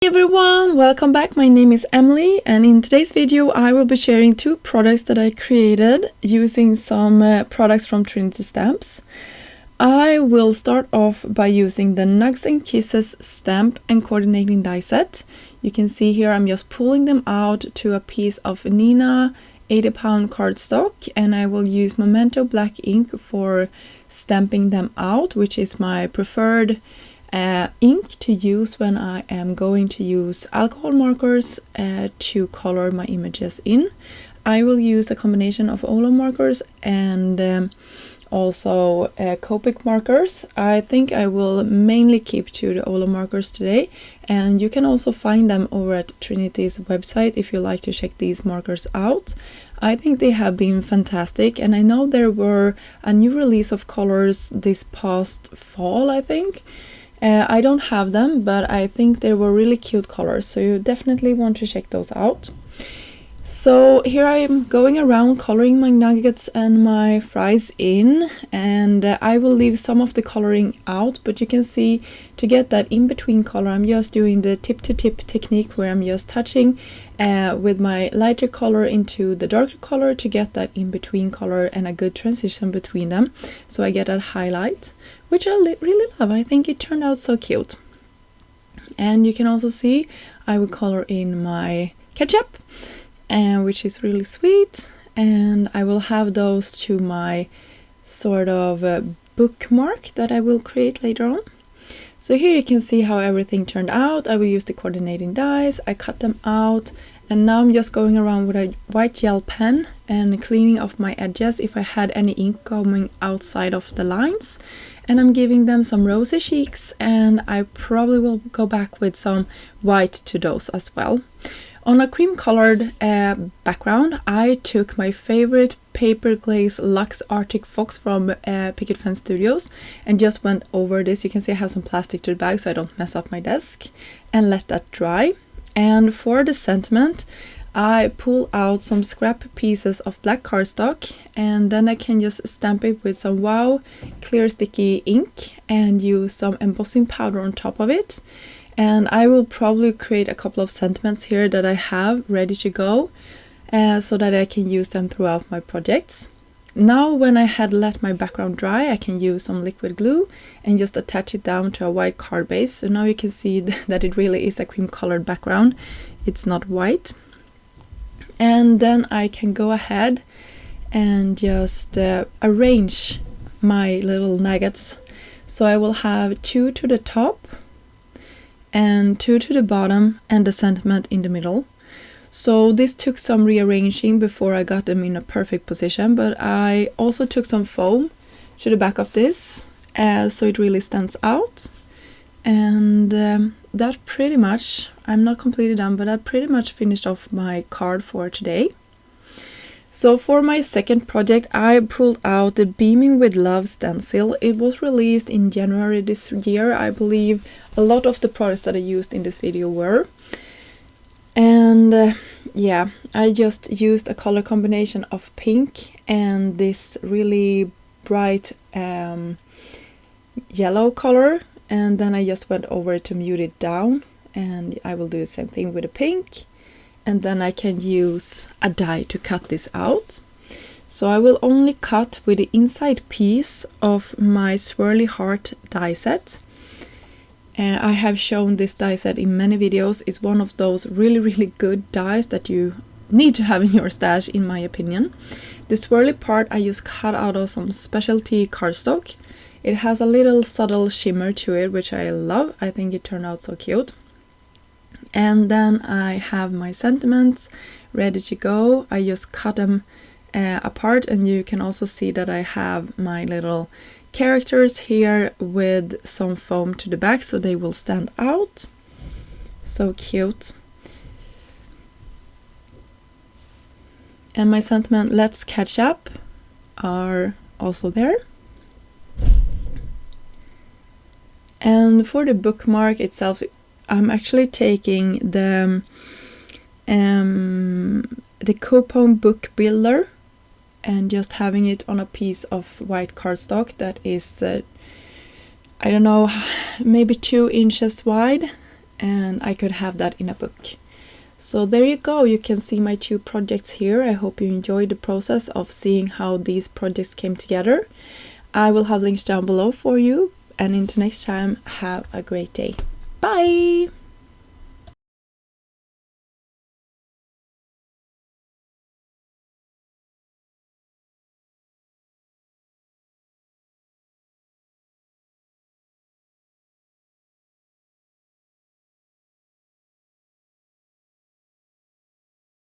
Hey everyone, welcome back. My name is Emily, and in today's video I will be sharing two products that I created using some products from Trinity stamps. I will start off by using the Nugs and Kisses stamp and coordinating die set. You can see here I'm just pulling them out to a piece of Nina 80-pound cardstock, and I will use Memento black ink for stamping them out, which is my preferred ink to use when I am going to use alcohol markers to color my images in. I will use a combination of Ola markers and also Copic markers. I think I will mainly keep to the Ola markers today, and you can also find them over at Trinity's website if you like to check these markers out. I think they have been fantastic, and I know there were a new release of colors this past fall, I think. I don't have them, but I think they were really cute colors, so you definitely want to check those out. So here I am going around coloring my nuggets and my fries in, and I will leave some of the coloring out, but you can see to get that in-between color I'm just doing the tip-to-tip technique where I'm just touching with my lighter color into the darker color to get that in-between color and a good transition between them, so I get that highlight, which I really love. I think it turned out so cute. And you can also see I will color in my ketchup, which is really sweet, and I will have those to my sort of bookmark that I will create later on. So here you can see how everything turned out. I will use the coordinating dies, I cut them out, and now I'm just going around with a white gel pen and cleaning off my edges if I had any ink coming outside of the lines. And I'm giving them some rosy cheeks, and I probably will go back with some white to those as well. On a cream colored background, I took my favorite paper glaze Luxe Arctic Fox from Picket Fence Studios and just went over this. You can see I have some plastic to the bag so I don't mess up my desk, and let that dry. And for the sentiment, I pull out some scrap pieces of black cardstock, and then I can just stamp it with some Wow clear sticky ink and use some embossing powder on top of it. And I will probably create a couple of sentiments here that I have ready to go so that I can use them throughout my projects. Now when I had let my background dry, I can use some liquid glue and just attach it down to a white card base. So now you can see that it really is a cream colored background. It's not white. And then I can go ahead and just arrange my little nuggets. So I will have 2 to the top and 2 to the bottom and the sentiment in the middle. So this took some rearranging before I got them in a perfect position, but I also took some foam to the back of this so it really stands out. And that pretty much, I'm not completely done, but that pretty much finished off my card for today. So for my second project, I pulled out the Beaming with Love stencil. It was released in January this year. I believe a lot of the products that I used in this video were. And yeah, I just used a color combination of pink and this really bright yellow color. And then I just went over to mute it down, and I will do the same thing with the pink. And then I can use a die to cut this out. So I will only cut with the inside piece of my Swirly Heart die set. I have shown this die set in many videos. It's one of those really good dies that you need to have in your stash, in my opinion. The swirly part I just cut out of some specialty cardstock. It has a little subtle shimmer to it, which I love. I think it turned out so cute. And then I have my sentiments ready to go. I just cut them apart, and you can also see that I have my little characters here with some foam to the back so they will stand out. So cute. And my sentiment, let's catch up, are also there. And for the bookmark itself, I'm actually taking the coupon book builder and just having it on a piece of white cardstock that is I don't know, maybe 2 inches wide, and I could have that in a book. So there you go, you can see my 2 projects here. I hope you enjoyed the process of seeing how these projects came together. I will have links down below for you, and until next time, have a great day. Bye!